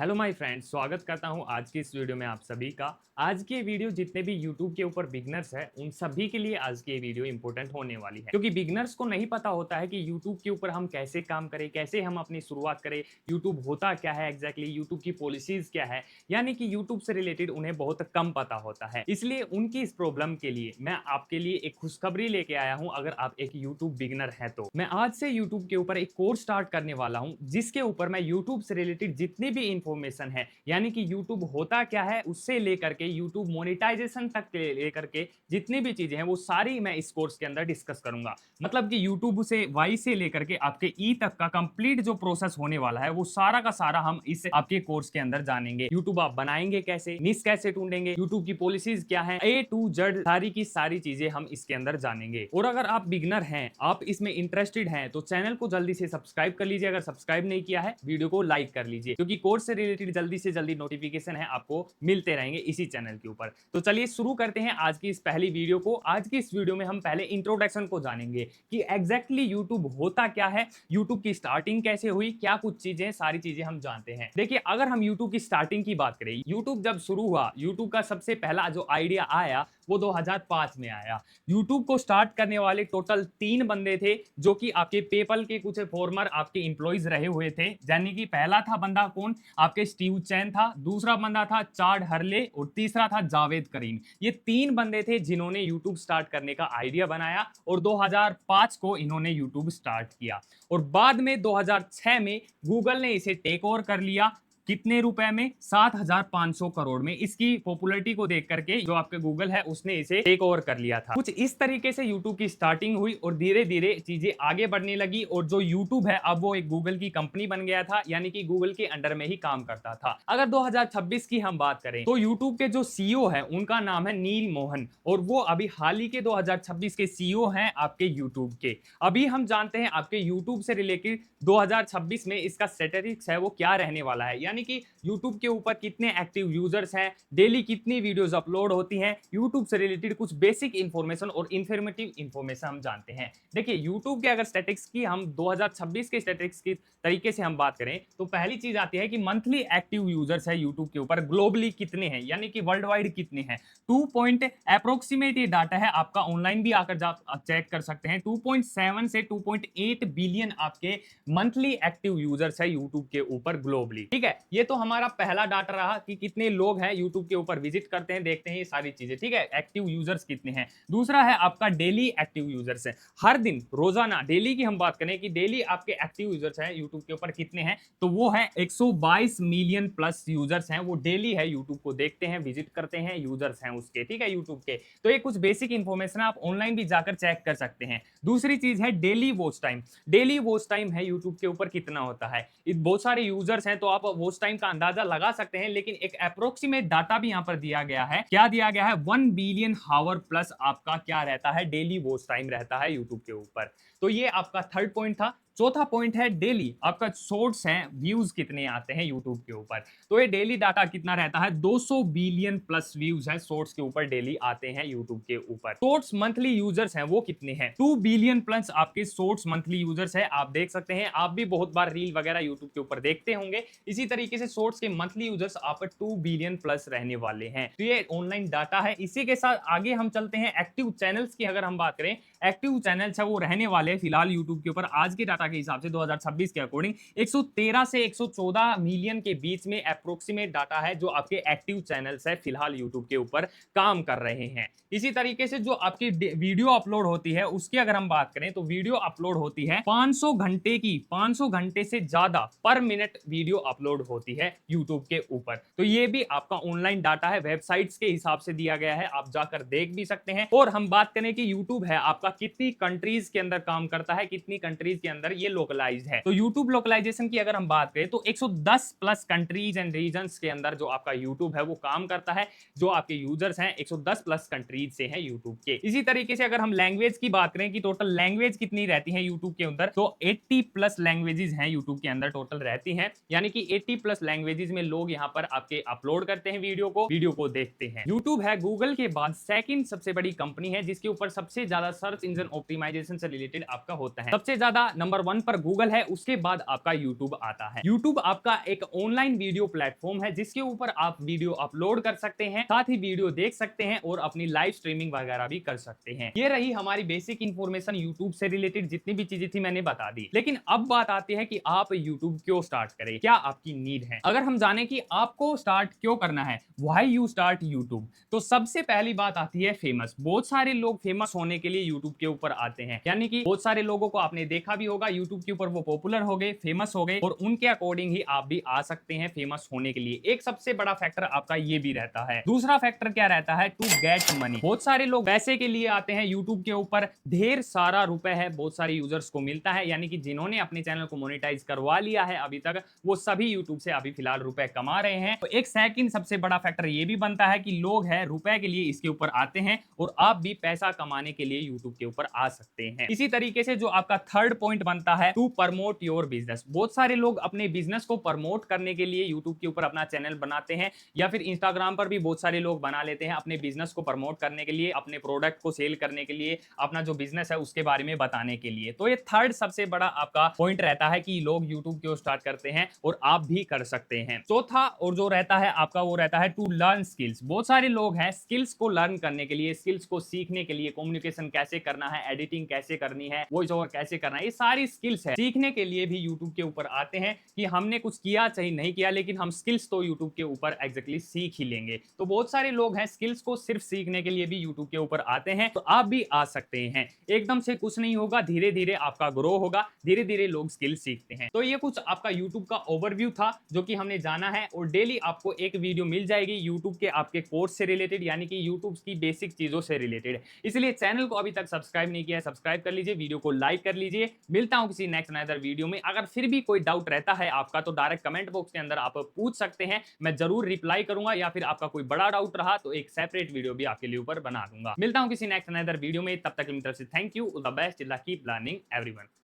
Hello my friends, स्वागत करता हूं आज की इस वीडियो में आप सभी का। आज की ये वीडियो जितने भी यूट्यूब के ऊपर बिगनर्स हैं उन सभी के लिए आज की ये वीडियो इंपॉर्टेंट होने वाली है, क्योंकि बिगनर्स को नहीं पता होता है कि यूट्यूब के ऊपर हम कैसे काम करें, कैसे हम अपनी शुरुआत करें, यूट्यूब होता क्या है एग्जैक्टली, यूट्यूब की पॉलिसीज क्या है। यानी कि यूट्यूब से रिलेटेड उन्हें बहुत कम पता होता है। इसलिए उनकी इस प्रॉब्लम के लिए मैं आपके लिए एक खुशखबरी लेके आया हूं। अगर आप एक यूट्यूब बिगनर हैं तो मैं आज से यूट्यूब के ऊपर एक कोर्स स्टार्ट करने वाला हूं, जिसके ऊपर मैं यूट्यूब से रिलेटेड जितनी भी इंफॉर्मेशन है, यानी कि YouTube होता क्या है उससे लेकर के YouTube मोनेटाइजेशन तक के लेकर के जितनी भी चीजें हैं वो सारी मैं इस कोर्स के अंदर डिस्कस करूंगा। मतलब कि YouTube से Y से लेकर के आपके E तक का कंप्लीट जो प्रोसेस होने वाला है वो सारा का सारा हम इस आपके कोर्स के अंदर जानेंगे। YouTube आप बनाएंगे कैसे, निश कैसे ढूंढेंगे, YouTube की पॉलिसीज क्या है, A to Z सारी की सारी चीजें हम इसके अंदर जानेंगे। और अगर आप बिगनर हैं, आप इसमें इंटरेस्टेड हैं, तो चैनल को जल्दी से सब्सक्राइब कर लीजिए। अगर सब्सक्राइब नहीं किया है वीडियो को लाइक कर लीजिए, क्योंकि कोर्स से रिलेटेड जल्दी से जल्दी नोटिफिकेशन है आपको मिलते रहेंगे इसी चैनल के ऊपर। तो चलिए शुरू करते हैं आज की इस पहली वीडियो को। आज की इस वीडियो में हम पहले इंट्रोडक्शन को जानेंगे कि एग्जैक्टली यूट्यूब होता क्या है, यूट्यूब की स्टार्टिंग कैसे हुई, क्या कुछ चीजें, सारी चीजें हम जानते हैं। देखिए, अगर हम यूट्यूब की स्टार्टिंग की बात करें, यूट्यूब जब शुरू हुआ, यूट्यूब का सबसे पहला जो आइडिया आया वो 2005 में आया। यूट्यूब को स्टार्ट करने वाले टोटल 3 बंदे थे, जो कि आपके पेपल के कुछ फॉर्मर आपके इंप्लॉइज रहे हुए थे। यानी कि पहला था बंदा कौन, आपके स्टीव चैन था, दूसरा बंदा था चार्ड हर्ले और तीसरा था जावेद करीम। ये 3 बंदे थे जिन्होंने यूट्यूब स्टार्ट करने का आइडिया बनाया और 2005 को इन्होंने यूट्यूब स्टार्ट किया। और बाद में 2006 में गूगल ने इसे टेक ओवर कर लिया। कितने रुपए में? 7,500 करोड़ में। इसकी पॉपुलैरिटी को देख करके जो आपके गूगल है उसने इसे टेक ओवर कर लिया था। कुछ इस तरीके से यूट्यूब की स्टार्टिंग हुई और धीरे धीरे चीजें आगे बढ़ने लगी। और जो यूट्यूब है अब वो एक गूगल की कंपनी बन गया था, यानी कि गूगल के अंडर में ही काम करता था। अगर 2026 की हम बात करें तो यूट्यूब के जो सीईओ है उनका नाम है नील मोहन, और वो अभी हाल ही के 2026 के सीईओ हैं आपके यूट्यूब के। अभी हम जानते हैं आपके यूट्यूब से रिलेटेड 2026 में इसका स्टैटिस्टिक्स है वो क्या रहने वाला है, यानी कि YouTube के ऊपर कितने एक्टिव यूजर्स हैं, डेली कितनी वीडियोस अपलोड होती हैं, YouTube से रिलेटेड कुछ बेसिक इंफॉर्मेशन और इंफॉर्मेटिव इंफॉर्मेशन हम जानते हैं। देखिए, YouTube के अगर स्टैटिस्टिक्स की हम 2026 के स्टैटिस्टिक्स की तरीके से हम बात करें तो पहली चीज आती है कि मंथली एक्टिव यूजर्स है YouTube के ऊपर ग्लोबली कितने हैं, यानी कि वर्ल्ड वाइड कितने हैं। 2 पॉइंट अप्रोक्सीमेट ये डाटा है आपका, ऑनलाइन भी आकर आप चेक कर सकते हैं। 2.7 से 2.8 बिलियन आपके मंथली एक्टिव यूजर्स है यूट्यूब के ऊपर ग्लोबली। ठीक है, ये तो हमारा पहला डाटा रहा कि कितने लोग हैं यूट्यूब के ऊपर विजिट करते हैं, देखते हैं ये सारी चीजें। ठीक है, एक्टिव यूजर्स कितने हैं। दूसरा है आपका डेली एक्टिव यूजर्स है, हर दिन रोजाना डेली की हम बात करें कि डेली आपके एक्टिव यूजर्स हैं यूट्यूब के ऊपर कितने हैं, तो वो है 122 मिलियन प्लस यूजर्स हैं। वो डेली है, यूट्यूब को देखते हैं, विजिट करते हैं, यूजर्स हैं उसके। ठीक है, यूट्यूब के। तो ये कुछ बेसिक इंफॉर्मेशन आप ऑनलाइन भी जाकर चेक कर सकते हैं। दूसरी चीज है daily watch time. Daily watch time है यूट्यूब के ऊपर कितना होता है। बहुत सारे यूजर्स हैं तो आप वॉच टाइम का अंदाजा लगा सकते हैं, लेकिन एक अप्रोक्सीमेट डाटा भी यहां पर दिया गया है। क्या दिया गया है? 1 बिलियन हावर प्लस आपका क्या रहता है, डेली वॉच टाइम रहता है यूट्यूब के ऊपर। तो ये आपका थर्ड पॉइंट था। चौथा पॉइंट है डेली आपका शॉर्ट्स हैं, व्यूज कितने आते हैं यूट्यूब के ऊपर। तो ये डेली डाटा कितना रहता है, 200 बिलियन प्लस व्यूज हैं शॉर्ट्स के ऊपर डेली आते हैं यूट्यूब के ऊपर। शॉर्ट्स मंथली यूजर्स हैं वो कितने हैं, 2 बिलियन प्लस आपके शॉर्ट्स मंथली यूजर्स है। आप देख सकते हैं, आप भी बहुत बार रील वगैरह यूट्यूब के ऊपर देखते होंगे। इसी तरीके से शॉर्ट्स के मंथली यूजर्स आप 2 बिलियन प्लस रहने वाले हैं। तो ये ऑनलाइन डाटा है। इसी के साथ आगे हम चलते हैं एक्टिव चैनल्स की। अगर हम बात करें एक्टिव चैनल्स है वो रहने वाले फिलहाल यूट्यूब के ऊपर आज के डाटा के हिसाब से 2026 के अकॉर्डिंग 113 से 114 मिलियन के बीच में अप्रोक्सीमेट डाटा है जो आपके एक्टिव चैनल्स है फिलहाल यूट्यूब के ऊपर काम कर रहे हैं। इसी तरीके से जो आपकी वीडियो अपलोड होती है उसकी अगर हम बात करें तो वीडियो अपलोड होती है 500 घंटे की, 500 घंटे से ज्यादा पर मिनट वीडियो अपलोड होती है यूट्यूब के ऊपर। तो ये भी आपका ऑनलाइन डाटा है, वेबसाइट्स के हिसाब से दिया गया है, आप जाकर देख भी सकते हैं। और हम बात करें कि यूट्यूब है आपका कितनी कंट्रीज के अंदर काम करता है, कितनी कंट्रीज के अंदर ये लोकलाइज्ड है। तो यूट्यूब लोकलाइजेशन की अगर हम बात करें तो 110 प्लस कंट्रीज एंड रीजन्स के अंदर जो आपका यूट्यूब है वो काम करता है। जो आपके यूजर्स हैं 110 प्लस कंट्रीज से हैं यूट्यूब के। इसी तरीके से अगर हम लैंग्वेज की बात करें कि टोटल लैंग्वेज कितनी रहती है यूट्यूब के अंदर, तो 80 प्लस लैंग्वेजेस हैं यूट्यूब के अंदर टोटल रहती हैं। यानी कि 80 प्लस लैंग्वेजेस में लोग यहाँ पर आपके अपलोड करते हैं वीडियो को देखते हैं। यूट्यूब है गूगल के बाद सेकंड सबसे बड़ी कंपनी है जिसके ऊपर सबसे ज्यादा सर्च इंजन ऑप्टिमाइजेशन से रिलेटेड आपका होता है। सबसे ज्यादा नंबर नंबर 1 पर गूगल है, उसके बाद आपका यूट्यूब आता है। यूट्यूब आपका एक ऑनलाइन वीडियो प्लेटफॉर्म है जिसके ऊपर आप वीडियो अपलोड कर सकते हैं, साथ ही वीडियो देख सकते हैं और अपनी लाइव स्ट्रीमिंग वगैरह भी कर सकते हैं। ये रही हमारी बेसिक इंफॉर्मेशन यूट्यूब से रिलेटेड, जितनी भी चीजें थी मैंने बता दी। लेकिन अब बात आती है कि आप यूट्यूब क्यों स्टार्ट करें, क्या आपकी नीड है। अगर हम जाने कि आपको स्टार्ट क्यों करना है, व्हाई यू स्टार्ट यूट्यूब, तो सबसे पहली बात आती है फेमस। बहुत सारे लोग फेमस होने के लिए यूट्यूब के ऊपर आते हैं, यानी कि बहुत सारे लोगों को आपने देखा भी होगा यूट्यूब के ऊपर वो पॉपुलर हो गए, फेमस हो गए, और उनके अकॉर्डिंग ही आप भी आ सकते हैं फेमस होने के लिए। एक सबसे बड़ा फैक्टर आपका ये भी रहता है। दूसरा फैक्टर क्या रहता है, टू गेट मनी। बहुत सारे लोग पैसे के लिए आते हैं यूट्यूब के ऊपर, ढेर सारा रुपए है बहुत सारे यूजर्स को मिलता है, यानी कि जिन्होंने अपने चैनल को मोनेटाइज करवा लिया है अभी तक, वो सभी यूट्यूब से अभी फिलहाल रुपए कमा रहे हैं। तो एक सेकंड सबसे बड़ा फैक्टर ये भी बनता है कि लोग हैं रुपए के लिए इसके ऊपर आते हैं, और आप भी पैसा कमाने के लिए यूट्यूब के ऊपर आ सकते हैं। इसी तरीके से जो आपका थर्ड पॉइंट बनता है, टू प्रमोट योर बिजनेस। बहुत सारे लोग अपने बिजनेस को प्रमोट करने के लिए यूट्यूब के ऊपर अपना चैनल बनाते हैं, या फिर इंस्टाग्राम पर भी बहुत सारे लोग बना लेते हैं अपने बिजनेस को प्रमोट करने के लिए, अपने प्रोडक्ट को सेल करने के लिए, अपना जो बिजनेस है उसके बारे में बताने के लिए। तो ये थर्ड सबसे बड़ा आपका पॉइंट रहता है कि लोग यूट्यूब क्यों स्टार्ट करते हैं, और आप भी कर सकते हैं। चौथा और जो रहता है आपका, वो रहता है टू लर्न स्किल्स। बहुत सारे लोग हैं स्किल्स को लर्न करने के लिए, स्किल्स को सीखने के लिए, कम्युनिकेशन कैसे करना है, एडिटिंग कैसे करनी है, वॉइस ओवर कैसे करना है, ये सारी स्किल्स है सीखने के लिए भी यूट्यूब के ऊपर आते हैं। कि हमने कुछ किया चाहे नहीं किया, लेकिन हम स्किल्स तो यूट्यूब के ऊपर एग्जैक्टली सीख ही लेंगे। तो बहुत सारे लोग हैं स्किल्स को सिर्फ सीखने के लिए भी यूट्यूब के ऊपर आते हैं, तो आप भी आ सकते हैं। एकदम से कुछ नहीं होगा, धीरे धीरे आपका ग्रो होगा, धीरे धीरे लोग स्किल सीखते हैं। तो ये कुछ आपका यूट्यूब का ओवरव्यू था जो कि हमने जाना है, और डेली आपको एक वीडियो मिल जाएगी यूट्यूब के आपके कोर्स से रिलेटेड, यानी कि यूट्यूब की बेसिक चीजों से रिलेटेड। इसलिए चैनल को अभी तक सब्सक्राइब नहीं किया है, सब्सक्राइब कर लीजिए, वीडियो को लाइक कर लीजिए। मिलता हूं किसी नेक्स्ट अनदर वीडियो में। अगर फिर भी कोई डाउट रहता है आपका, तो डायरेक्ट कमेंट बॉक्स के अंदर आप पूछ सकते हैं, मैं जरूर रिप्लाई करूंगा, या फिर आपका कोई बड़ा डाउट रहा तो एक सेपरेट वीडियो भी आपके लिए ऊपर बना दूंगा। मिलता हूं किसी नेक्स्ट अनदर वीडियो में, तब तक की तरफ से thank you, the best, keep learning everyone.